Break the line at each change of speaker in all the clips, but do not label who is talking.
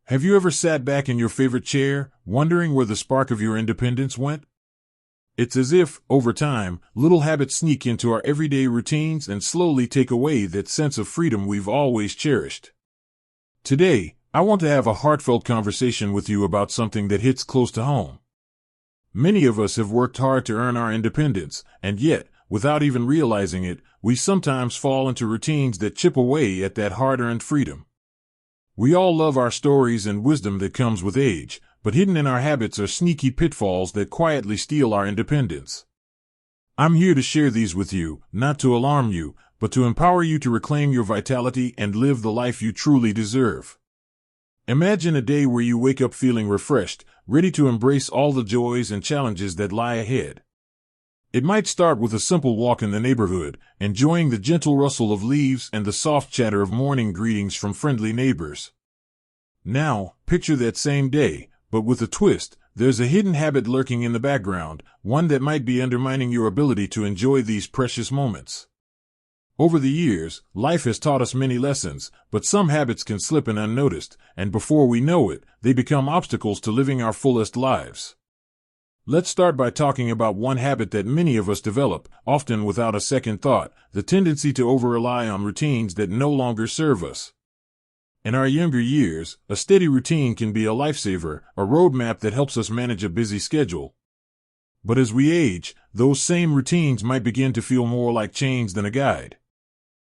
Have you ever sat back in your favorite chair, wondering where the spark of your independence went? It's as if, over time, little habits sneak into our everyday routines and slowly take away that sense of freedom we've always cherished. Today, I want to have a heartfelt conversation with you about something that hits close to home. Many of us have worked hard to earn our independence, and yet, without even realizing it, we sometimes fall into routines that chip away at that hard-earned freedom. We all love our stories and wisdom that comes with age, but hidden in our habits are sneaky pitfalls that quietly steal our independence. I'm here to share these with you, not to alarm you, but to empower you to reclaim your vitality and live the life you truly deserve. Imagine a day where you wake up feeling refreshed, ready to embrace all the joys and challenges that lie ahead. It might start with a simple walk in the neighborhood, enjoying the gentle rustle of leaves and the soft chatter of morning greetings from friendly neighbors. Now, picture that same day, but with a twist. There's a hidden habit lurking in the background, one that might be undermining your ability to enjoy these precious moments. Over the years, life has taught us many lessons, but some habits can slip in unnoticed, and before we know it, they become obstacles to living our fullest lives. Let's start by talking about one habit that many of us develop, often without a second thought: the tendency to over-rely on routines that no longer serve us. In our younger years, a steady routine can be a lifesaver, a roadmap that helps us manage a busy schedule. But as we age, those same routines might begin to feel more like chains than a guide.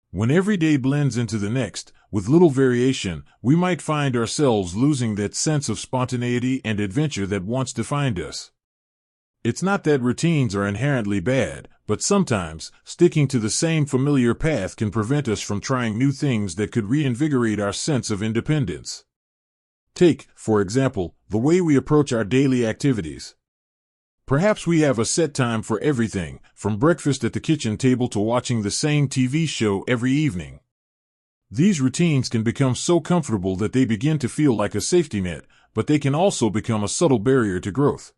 When every day blends into the next, with little variation, we might find ourselves losing that sense of spontaneity and adventure that once defined us. It's not that routines are inherently bad, but sometimes, sticking to the same familiar path can prevent us from trying new things that could reinvigorate our sense of independence. Take, for example, the way we approach our daily activities. Perhaps we have a set time for everything, from breakfast at the kitchen table to watching the same TV show every evening. These routines can become so comfortable that they begin to feel like a safety net, but they can also become a subtle barrier to growth.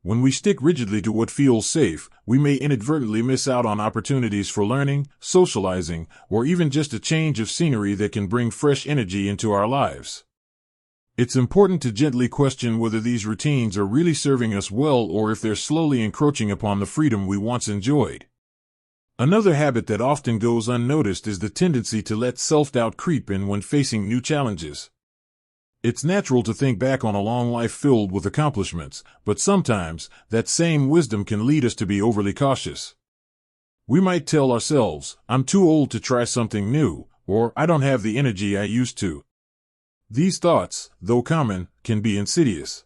When we stick rigidly to what feels safe, we may inadvertently miss out on opportunities for learning, socializing, or even just a change of scenery that can bring fresh energy into our lives. It's important to gently question whether these routines are really serving us well or if they're slowly encroaching upon the freedom we once enjoyed. Another habit that often goes unnoticed is the tendency to let self-doubt creep in when facing new challenges. It's natural to think back on a long life filled with accomplishments, but sometimes, that same wisdom can lead us to be overly cautious. We might tell ourselves, "I'm too old to try something new," or "I don't have the energy I used to." These thoughts, though common, can be insidious.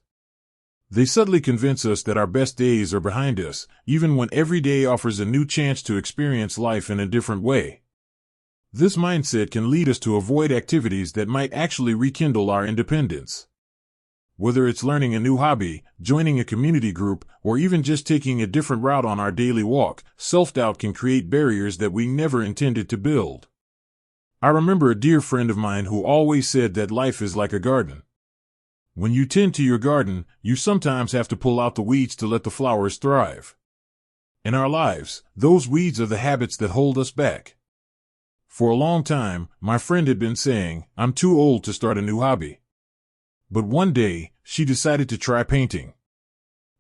They subtly convince us that our best days are behind us, even when every day offers a new chance to experience life in a different way. This mindset can lead us to avoid activities that might actually rekindle our independence. Whether it's learning a new hobby, joining a community group, or even just taking a different route on our daily walk, self-doubt can create barriers that we never intended to build. I remember a dear friend of mine who always said that life is like a garden. When you tend to your garden, you sometimes have to pull out the weeds to let the flowers thrive. In our lives, those weeds are the habits that hold us back. For a long time, my friend had been saying, "I'm too old to start a new hobby." But one day, she decided to try painting.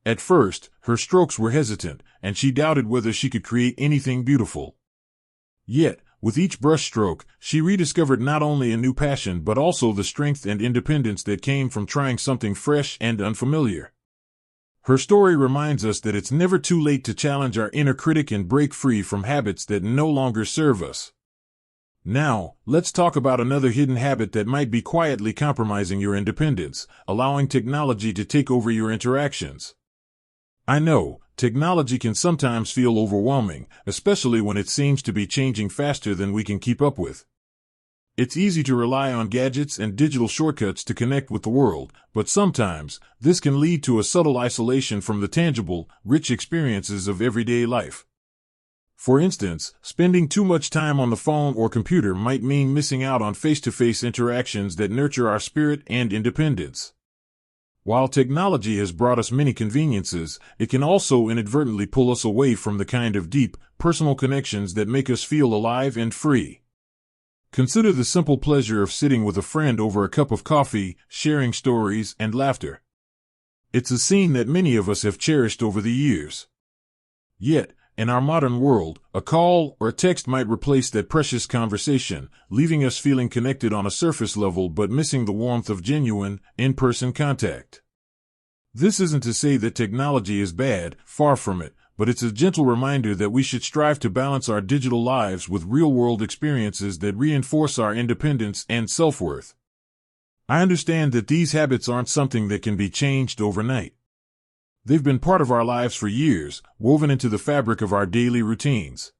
At first, her strokes were hesitant, and she doubted whether she could create anything beautiful. Yet, with each brushstroke, she rediscovered not only a new passion but also the strength and independence that came from trying something fresh and unfamiliar. Her story reminds us that it's never too late to challenge our inner critic and break free from habits that no longer serve us. Now, let's talk about another hidden habit that might be quietly compromising your independence: allowing technology to take over your interactions. I know, technology can sometimes feel overwhelming, especially when it seems to be changing faster than we can keep up with. It's easy to rely on gadgets and digital shortcuts to connect with the world, but sometimes, this can lead to a subtle isolation from the tangible, rich experiences of everyday life. For instance, spending too much time on the phone or computer might mean missing out on face-to-face interactions that nurture our spirit and independence. While technology has brought us many conveniences, it can also inadvertently pull us away from the kind of deep, personal connections that make us feel alive and free. Consider the simple pleasure of sitting with a friend over a cup of coffee, sharing stories and laughter. It's a scene that many of us have cherished over the years. Yet, in our modern world, a call or a text might replace that precious conversation, leaving us feeling connected on a surface level but missing the warmth of genuine, in-person contact. This isn't to say that technology is bad, far from it, but it's a gentle reminder that we should strive to balance our digital lives with real-world experiences that reinforce our independence and self-worth. I understand that these habits aren't something that can be changed overnight. They've been part of our lives for years, woven into the fabric of our daily routines.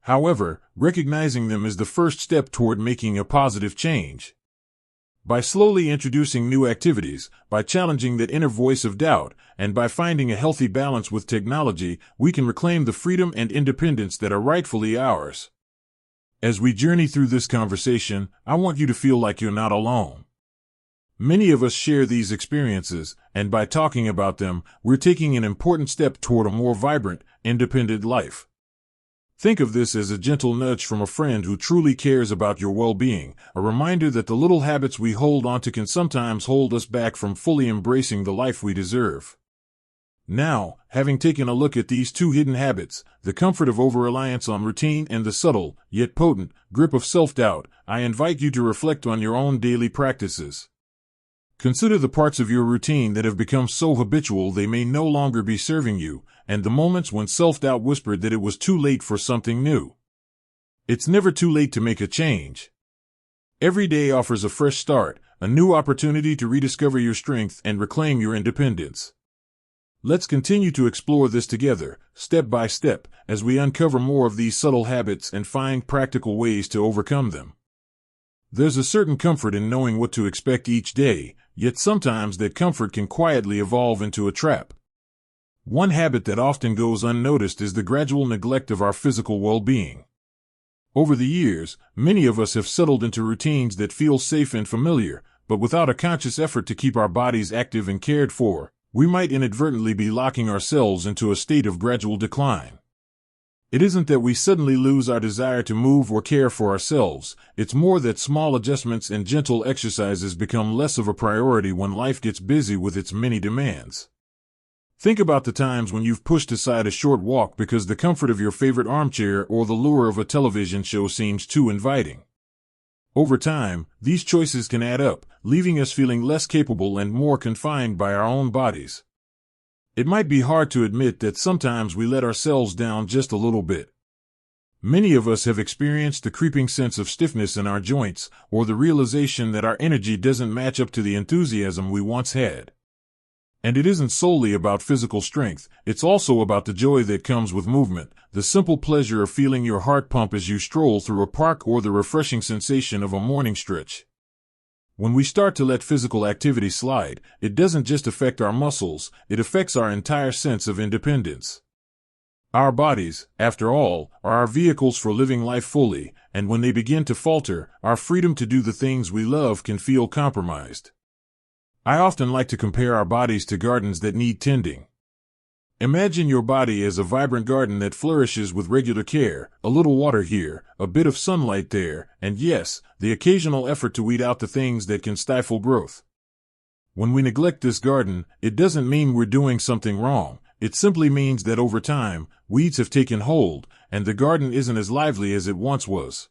However, recognizing them is the first step toward making a positive change. By slowly introducing new activities, by challenging that inner voice of doubt, and by finding a healthy balance with technology, we can reclaim the freedom and independence that are rightfully ours. As we journey through this conversation, I want you to feel like you're not alone. Many of us share these experiences, and by talking about them, we're taking an important step toward a more vibrant, independent life. Think of this as a gentle nudge from a friend who truly cares about your well-being, a reminder that the little habits we hold onto can sometimes hold us back from fully embracing the life we deserve. Now, having taken a look at these two hidden habits, the comfort of over-reliance on routine and the subtle, yet potent, grip of self-doubt, I invite you to reflect on your own daily practices. Consider the parts of your routine that have become so habitual they may no longer be serving you, and the moments when self-doubt whispered that it was too late for something new. It's never too late to make a change. Every day offers a fresh start, a new opportunity to rediscover your strength and reclaim your independence. Let's continue to explore this together, step by step, as we uncover more of these subtle habits and find practical ways to overcome them. There's a certain comfort in knowing what to expect each day, yet sometimes that comfort can quietly evolve into a trap. One habit that often goes unnoticed is the gradual neglect of our physical well-being. Over the years, many of us have settled into routines that feel safe and familiar, but without a conscious effort to keep our bodies active and cared for, we might inadvertently be locking ourselves into a state of gradual decline. It isn't that we suddenly lose our desire to move or care for ourselves, it's more that small adjustments and gentle exercises become less of a priority when life gets busy with its many demands. Think about the times when you've pushed aside a short walk because the comfort of your favorite armchair or the lure of a television show seems too inviting. Over time, these choices can add up, leaving us feeling less capable and more confined by our own bodies. It might be hard to admit that sometimes we let ourselves down just a little bit. Many of us have experienced the creeping sense of stiffness in our joints, or the realization that our energy doesn't match up to the enthusiasm we once had. And it isn't solely about physical strength, it's also about the joy that comes with movement, the simple pleasure of feeling your heart pump as you stroll through a park or the refreshing sensation of a morning stretch. When we start to let physical activity slide, it doesn't just affect our muscles, it affects our entire sense of independence. Our bodies, after all, are our vehicles for living life fully, and when they begin to falter, our freedom to do the things we love can feel compromised. I often like to compare our bodies to gardens that need tending. Imagine your body as a vibrant garden that flourishes with regular care, a little water here, a bit of sunlight there, and yes, the occasional effort to weed out the things that can stifle growth. When we neglect this garden, it doesn't mean we're doing something wrong, it simply means that over time, weeds have taken hold, and the garden isn't as lively as it once was.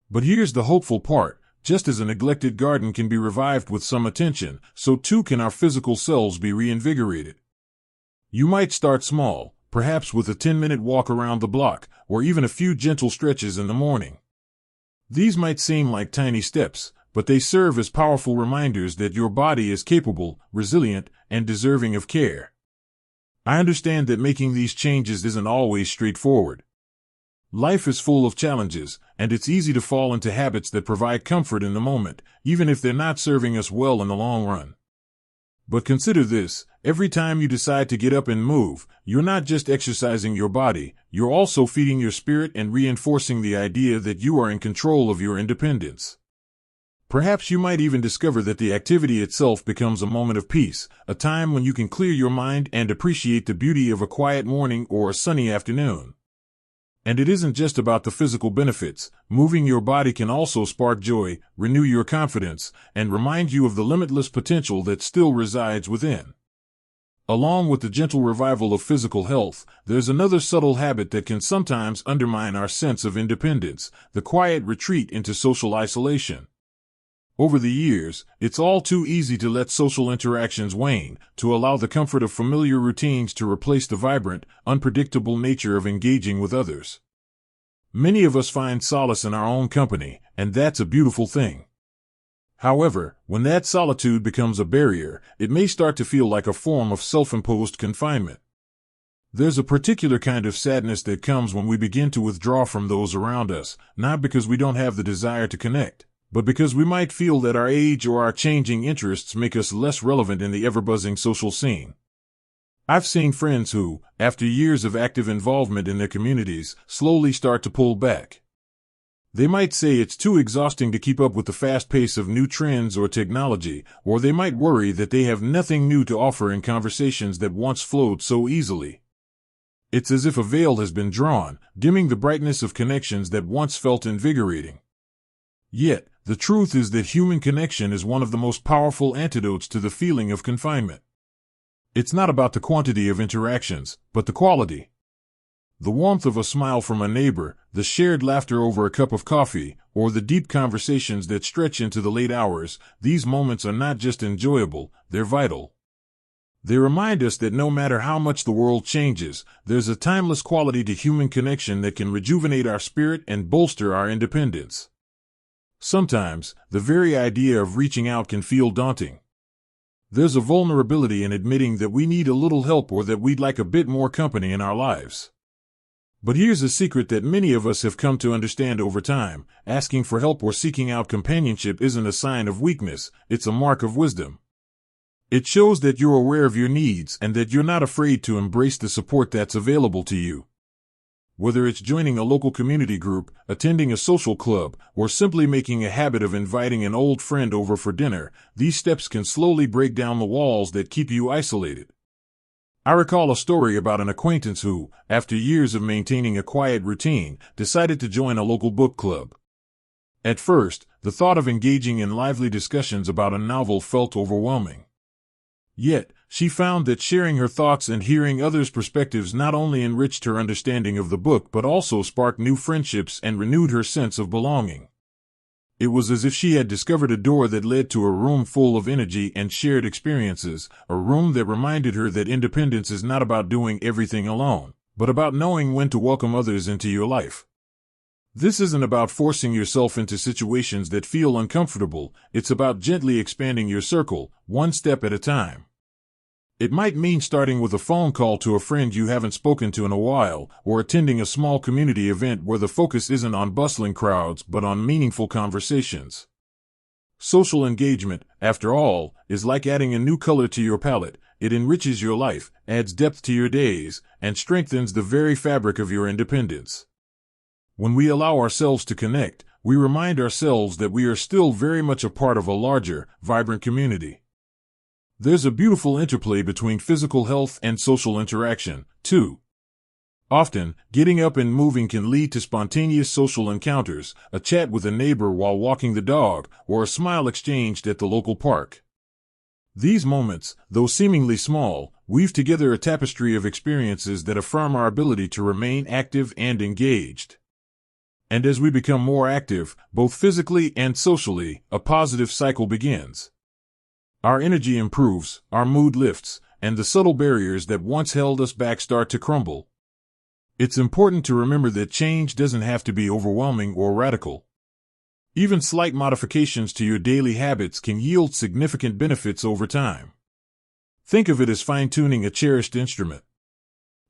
But here's the hopeful part. Just as a neglected garden can be revived with some attention, so too can our physical selves be reinvigorated. You might start small, perhaps with a 10-minute walk around the block, or even a few gentle stretches in the morning. These might seem like tiny steps, but they serve as powerful reminders that your body is capable, resilient, and deserving of care. I understand that making these changes isn't always straightforward. Life is full of challenges, and it's easy to fall into habits that provide comfort in the moment, even if they're not serving us well in the long run. But consider this, every time you decide to get up and move, you're not just exercising your body, you're also feeding your spirit and reinforcing the idea that you are in control of your independence. Perhaps you might even discover that the activity itself becomes a moment of peace, a time when you can clear your mind and appreciate the beauty of a quiet morning or a sunny afternoon. And it isn't just about the physical benefits. Moving your body can also spark joy, renew your confidence, and remind you of the limitless potential that still resides within. Along with the gentle revival of physical health, there's another subtle habit that can sometimes undermine our sense of independence: the quiet retreat into social isolation. Over the years, it's all too easy to let social interactions wane, to allow the comfort of familiar routines to replace the vibrant, unpredictable nature of engaging with others. Many of us find solace in our own company, and that's a beautiful thing. However, when that solitude becomes a barrier, it may start to feel like a form of self-imposed confinement. There's a particular kind of sadness that comes when we begin to withdraw from those around us, not because we don't have the desire to connect, but because we might feel that our age or our changing interests make us less relevant in the ever-buzzing social scene. I've seen friends who, after years of active involvement in their communities, slowly start to pull back. They might say it's too exhausting to keep up with the fast pace of new trends or technology, or they might worry that they have nothing new to offer in conversations that once flowed so easily. It's as if a veil has been drawn, dimming the brightness of connections that once felt invigorating. Yet, the truth is that human connection is one of the most powerful antidotes to the feeling of confinement. It's not about the quantity of interactions, but the quality. The warmth of a smile from a neighbor, the shared laughter over a cup of coffee, or the deep conversations that stretch into the late hours, these moments are not just enjoyable, they're vital. They remind us that no matter how much the world changes, there's a timeless quality to human connection that can rejuvenate our spirit and bolster our independence. Sometimes, the very idea of reaching out can feel daunting. There's a vulnerability in admitting that we need a little help or that we'd like a bit more company in our lives. But here's a secret that many of us have come to understand over time: asking for help or seeking out companionship isn't a sign of weakness, it's a mark of wisdom. It shows that you're aware of your needs and that you're not afraid to embrace the support that's available to you. Whether it's joining a local community group, attending a social club, or simply making a habit of inviting an old friend over for dinner, these steps can slowly break down the walls that keep you isolated. I recall a story about an acquaintance who, after years of maintaining a quiet routine, decided to join a local book club. At first, the thought of engaging in lively discussions about a novel felt overwhelming. Yet, she found that sharing her thoughts and hearing others' perspectives not only enriched her understanding of the book but also sparked new friendships and renewed her sense of belonging. It was as if she had discovered a door that led to a room full of energy and shared experiences, a room that reminded her that independence is not about doing everything alone, but about knowing when to welcome others into your life. This isn't about forcing yourself into situations that feel uncomfortable, it's about gently expanding your circle, one step at a time. It might mean starting with a phone call to a friend you haven't spoken to in a while, or attending a small community event where the focus isn't on bustling crowds but on meaningful conversations. Social engagement, after all, is like adding a new color to your palette. It enriches your life, adds depth to your days, and strengthens the very fabric of your independence. When we allow ourselves to connect, we remind ourselves that we are still very much a part of a larger, vibrant community. There's a beautiful interplay between physical health and social interaction, too. Often, getting up and moving can lead to spontaneous social encounters, a chat with a neighbor while walking the dog, or a smile exchanged at the local park. These moments, though seemingly small, weave together a tapestry of experiences that affirm our ability to remain active and engaged. And as we become more active, both physically and socially, a positive cycle begins. Our energy improves, our mood lifts, and the subtle barriers that once held us back start to crumble. It's important to remember that change doesn't have to be overwhelming or radical. Even slight modifications to your daily habits can yield significant benefits over time. Think of it as fine-tuning a cherished instrument.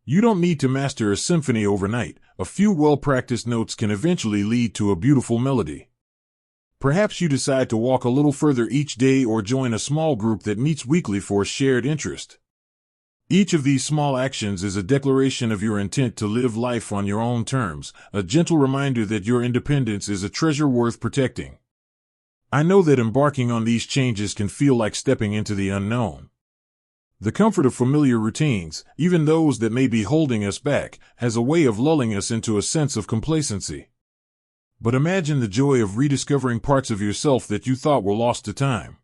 You don't need to master a symphony overnight. A few well-practiced notes can eventually lead to a beautiful melody. Perhaps you decide to walk a little further each day or join a small group that meets weekly for a shared interest. Each of these small actions is a declaration of your intent to live life on your own terms, a gentle reminder that your independence is a treasure worth protecting. I know that embarking on these changes can feel like stepping into the unknown. The comfort of familiar routines, even those that may be holding us back, has a way of lulling us into a sense of complacency. But imagine the joy of rediscovering parts of yourself that you thought were lost to time.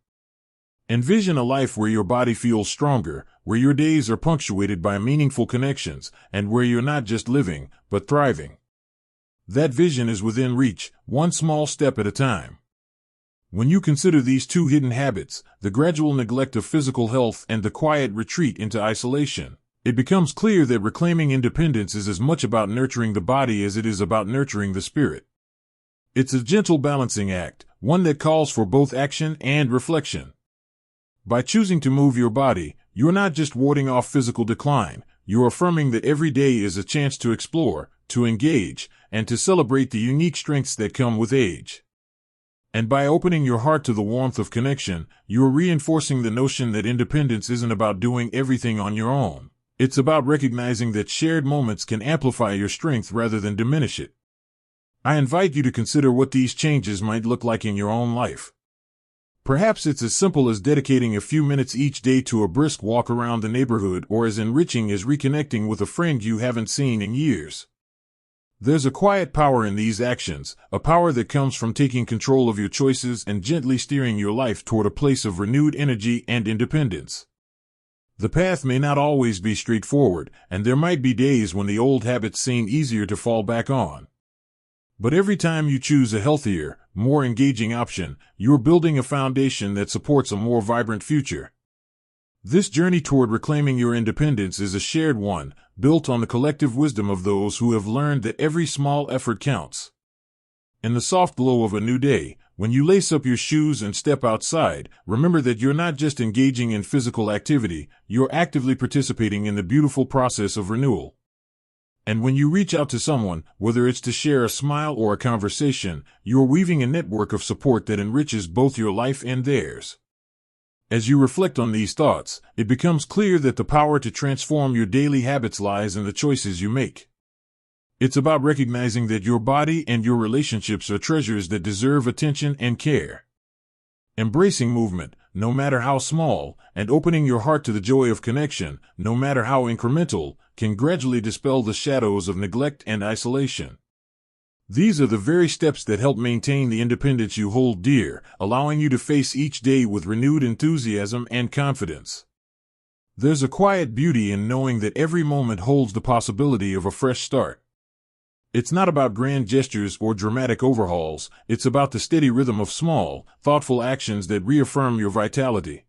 Envision a life where your body feels stronger, where your days are punctuated by meaningful connections, and where you're not just living, but thriving. That vision is within reach, one small step at a time. When you consider these two hidden habits, the gradual neglect of physical health and the quiet retreat into isolation, it becomes clear that reclaiming independence is as much about nurturing the body as it is about nurturing the spirit. It's a gentle balancing act, one that calls for both action and reflection. By choosing to move your body, you're not just warding off physical decline, you're affirming that every day is a chance to explore, to engage, and to celebrate the unique strengths that come with age. And by opening your heart to the warmth of connection, you're reinforcing the notion that independence isn't about doing everything on your own. It's about recognizing that shared moments can amplify your strength rather than diminish it. I invite you to consider what these changes might look like in your own life. Perhaps it's as simple as dedicating a few minutes each day to a brisk walk around the neighborhood, or as enriching as reconnecting with a friend you haven't seen in years. There's a quiet power in these actions, a power that comes from taking control of your choices and gently steering your life toward a place of renewed energy and independence. The path may not always be straightforward, and there might be days when the old habits seem easier to fall back on. But every time you choose a healthier, more engaging option, you're building a foundation that supports a more vibrant future. This journey toward reclaiming your independence is a shared one, built on the collective wisdom of those who have learned that every small effort counts. In the soft glow of a new day, when you lace up your shoes and step outside, remember that you're not just engaging in physical activity, you're actively participating in the beautiful process of renewal. And when you reach out to someone, whether it's to share a smile or a conversation, you're weaving a network of support that enriches both your life and theirs. As you reflect on these thoughts, it becomes clear that the power to transform your daily habits lies in the choices you make. It's about recognizing that your body and your relationships are treasures that deserve attention and care. Embracing movement, no matter how small, and opening your heart to the joy of connection, no matter how incremental, can gradually dispel the shadows of neglect and isolation. These are the very steps that help maintain the independence you hold dear, allowing you to face each day with renewed enthusiasm and confidence. There's a quiet beauty in knowing that every moment holds the possibility of a fresh start. It's not about grand gestures or dramatic overhauls, it's about the steady rhythm of small, thoughtful actions that reaffirm your vitality.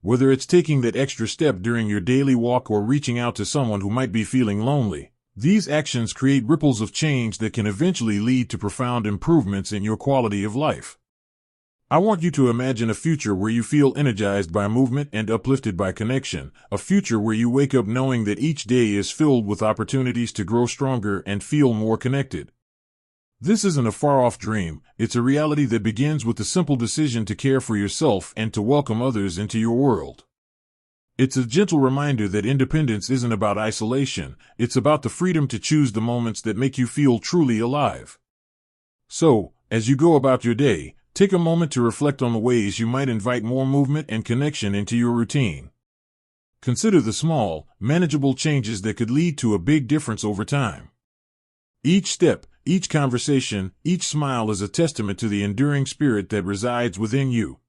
Whether it's taking that extra step during your daily walk or reaching out to someone who might be feeling lonely, these actions create ripples of change that can eventually lead to profound improvements in your quality of life. I want you to imagine a future where you feel energized by movement and uplifted by connection, a future where you wake up knowing that each day is filled with opportunities to grow stronger and feel more connected. This isn't a far-off dream, it's a reality that begins with the simple decision to care for yourself and to welcome others into your world. It's a gentle reminder that independence isn't about isolation, it's about the freedom to choose the moments that make you feel truly alive. So, as you go about your day, take a moment to reflect on the ways you might invite more movement and connection into your routine. Consider the small, manageable changes that could lead to a big difference over time. Each step, each conversation, each smile is a testament to the enduring spirit that resides within you.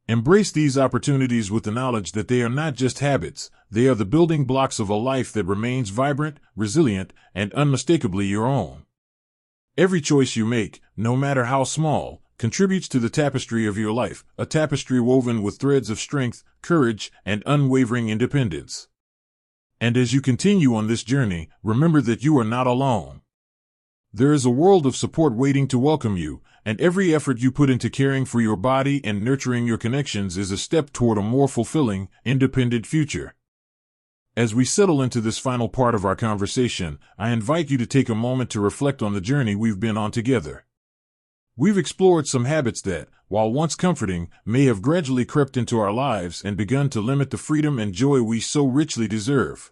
Embrace these opportunities with the knowledge that they are not just habits, they are the building blocks of a life that remains vibrant, resilient, and unmistakably your own. Every choice you make, no matter how small, contributes to the tapestry of your life, a tapestry woven with threads of strength, courage, and unwavering independence. And as you continue on this journey, remember that you are not alone. There is a world of support waiting to welcome you, and every effort you put into caring for your body and nurturing your connections is a step toward a more fulfilling, independent future. As we settle into this final part of our conversation, I invite you to take a moment to reflect on the journey we've been on together. We've explored some habits that, while once comforting, may have gradually crept into our lives and begun to limit the freedom and joy we so richly deserve.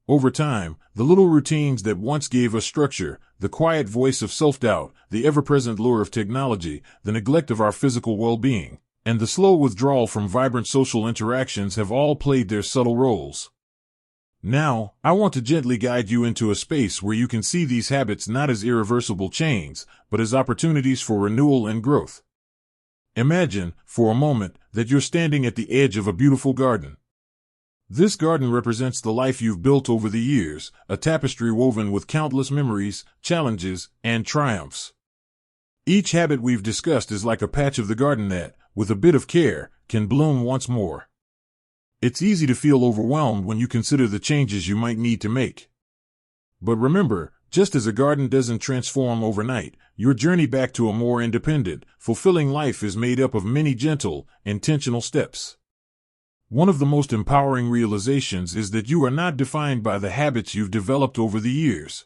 Over time, the little routines that once gave us structure, the quiet voice of self-doubt, the ever-present lure of technology, the neglect of our physical well-being, and the slow withdrawal from vibrant social interactions have all played their subtle roles. Now, I want to gently guide you into a space where you can see these habits not as irreversible chains, but as opportunities for renewal and growth. Imagine, for a moment, that you're standing at the edge of a beautiful garden. This garden represents the life you've built over the years, a tapestry woven with countless memories, challenges, and triumphs. Each habit we've discussed is like a patch of the garden that, with a bit of care, can bloom once more. It's easy to feel overwhelmed when you consider the changes you might need to make. But remember, just as a garden doesn't transform overnight, your journey back to a more independent, fulfilling life is made up of many gentle, intentional steps. One of the most empowering realizations is that you are not defined by the habits you've developed over the years.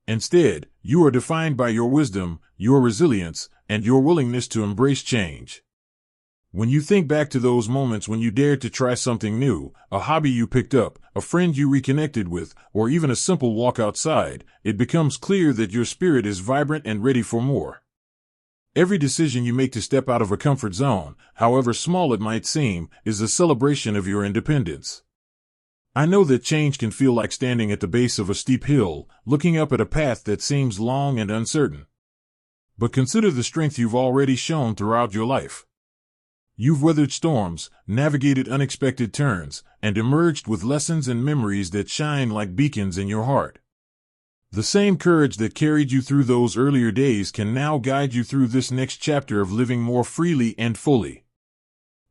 Instead, you are defined by your wisdom, your resilience, and your willingness to embrace change. When you think back to those moments when you dared to try something new, a hobby you picked up, a friend you reconnected with, or even a simple walk outside, it becomes clear that your spirit is vibrant and ready for more. Every decision you make to step out of a comfort zone, however small it might seem, is a celebration of your independence. I know that change can feel like standing at the base of a steep hill, looking up at a path that seems long and uncertain. But consider the strength you've already shown throughout your life. You've weathered storms, navigated unexpected turns, and emerged with lessons and memories that shine like beacons in your heart. The same courage that carried you through those earlier days can now guide you through this next chapter of living more freely and fully.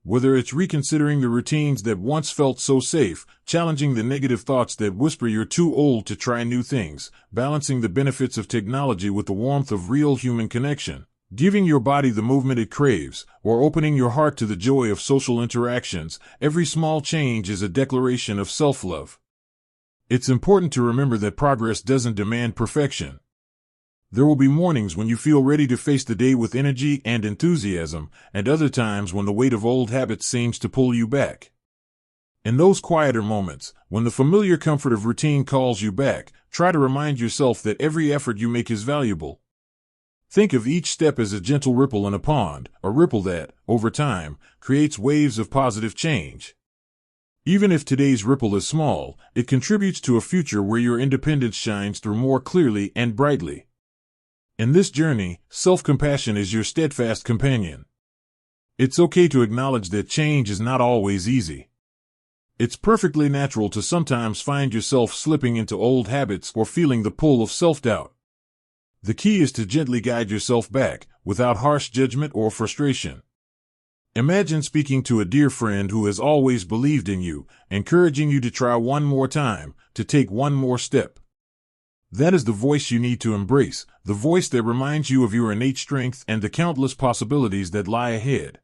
Whether it's reconsidering the routines that once felt so safe, challenging the negative thoughts that whisper you're too old to try new things, balancing the benefits of technology with the warmth of real human connection, giving your body the movement it craves, or opening your heart to the joy of social interactions, every small change is a declaration of self-love. It's important to remember that progress doesn't demand perfection. There will be mornings when you feel ready to face the day with energy and enthusiasm, and other times when the weight of old habits seems to pull you back. In those quieter moments, when the familiar comfort of routine calls you back, try to remind yourself that every effort you make is valuable. Think of each step as a gentle ripple in a pond, a ripple that, over time, creates waves of positive change. Even if today's ripple is small, it contributes to a future where your independence shines through more clearly and brightly. In this journey, self-compassion is your steadfast companion. It's okay to acknowledge that change is not always easy. It's perfectly natural to sometimes find yourself slipping into old habits or feeling the pull of self-doubt. The key is to gently guide yourself back, without harsh judgment or frustration. Imagine speaking to a dear friend who has always believed in you, encouraging you to try one more time, to take one more step. That is the voice you need to embrace, the voice that reminds you of your innate strength and the countless possibilities that lie ahead.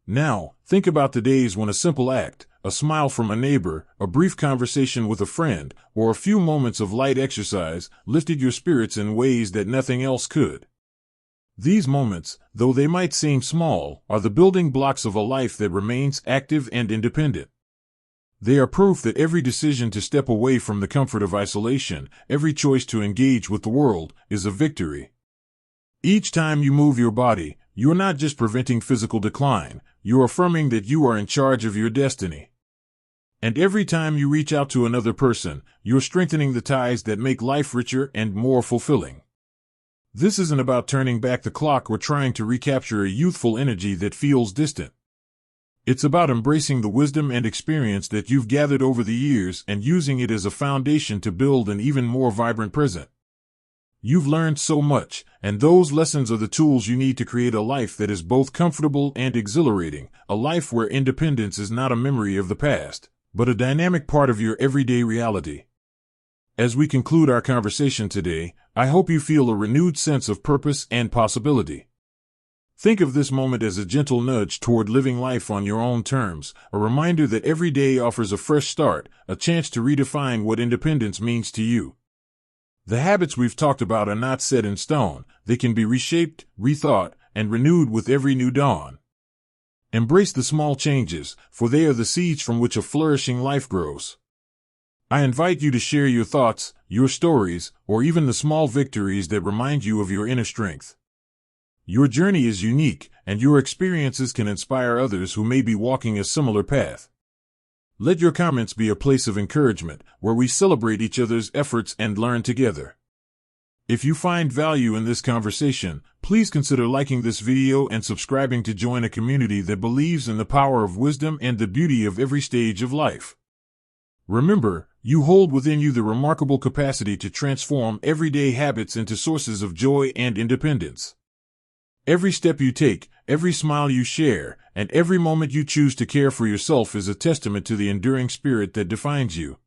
Now, think about the days when a simple act, a smile from a neighbor, a brief conversation with a friend, or a few moments of light exercise lifted your spirits in ways that nothing else could. These moments, though they might seem small, are the building blocks of a life that remains active and independent. They are proof that every decision to step away from the comfort of isolation, every choice to engage with the world, is a victory. Each time you move your body, you are not just preventing physical decline, you are affirming that you are in charge of your destiny. And every time you reach out to another person, you're strengthening the ties that make life richer and more fulfilling. This isn't about turning back the clock or trying to recapture a youthful energy that feels distant. It's about embracing the wisdom and experience that you've gathered over the years and using it as a foundation to build an even more vibrant present. You've learned so much, and those lessons are the tools you need to create a life that is both comfortable and exhilarating, a life where independence is not a memory of the past, but a dynamic part of your everyday reality. As we conclude our conversation today, I hope you feel a renewed sense of purpose and possibility. Think of this moment as a gentle nudge toward living life on your own terms, a reminder that every day offers a fresh start, a chance to redefine what independence means to you. The habits we've talked about are not set in stone, they can be reshaped, rethought, and renewed with every new dawn. Embrace the small changes, for they are the seeds from which a flourishing life grows. I invite you to share your thoughts, your stories, or even the small victories that remind you of your inner strength. Your journey is unique, and your experiences can inspire others who may be walking a similar path. Let your comments be a place of encouragement, where we celebrate each other's efforts and learn together. If you find value in this conversation, please consider liking this video and subscribing to join a community that believes in the power of wisdom and the beauty of every stage of life. Remember, you hold within you the remarkable capacity to transform everyday habits into sources of joy and independence. Every step you take, every smile you share, and every moment you choose to care for yourself is a testament to the enduring spirit that defines you.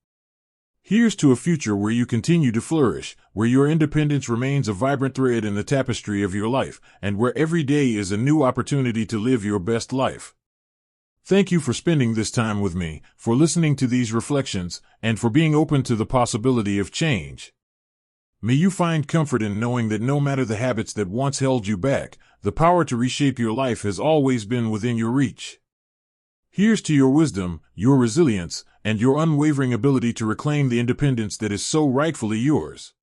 Here's to a future where you continue to flourish, where your independence remains a vibrant thread in the tapestry of your life, and where every day is a new opportunity to live your best life. Thank you for spending this time with me, for listening to these reflections, and for being open to the possibility of change. May you find comfort in knowing that no matter the habits that once held you back, the power to reshape your life has always been within your reach. Here's to your wisdom, your resilience, and your unwavering ability to reclaim the independence that is so rightfully yours.